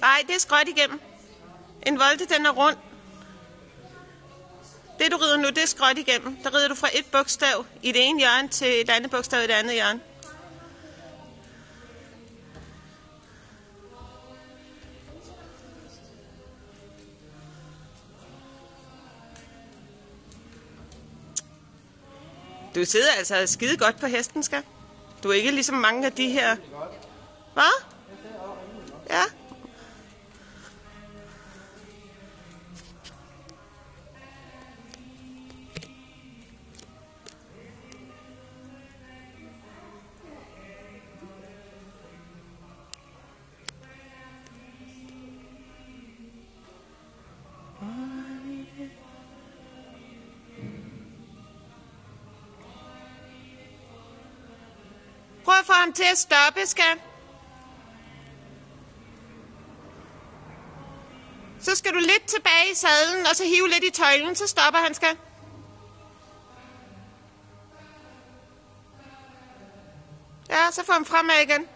Nej, det er skråt igennem. En volte, den er rund. Det du rider nu, det er skråt igennem. Der rider du fra et bogstav i det ene hjørne til et andet bogstav i det andet hjørne. Du sidder altså skide godt på hesten, skal. Du er ikke ligesom mange af de her. Hvad? Ja. Prøv at få ham til at stoppe, skat. Så skal du lidt tilbage i sadlen, og så hive lidt i tøjlen, så stopper han, skat. Ja, så får han fremad igen.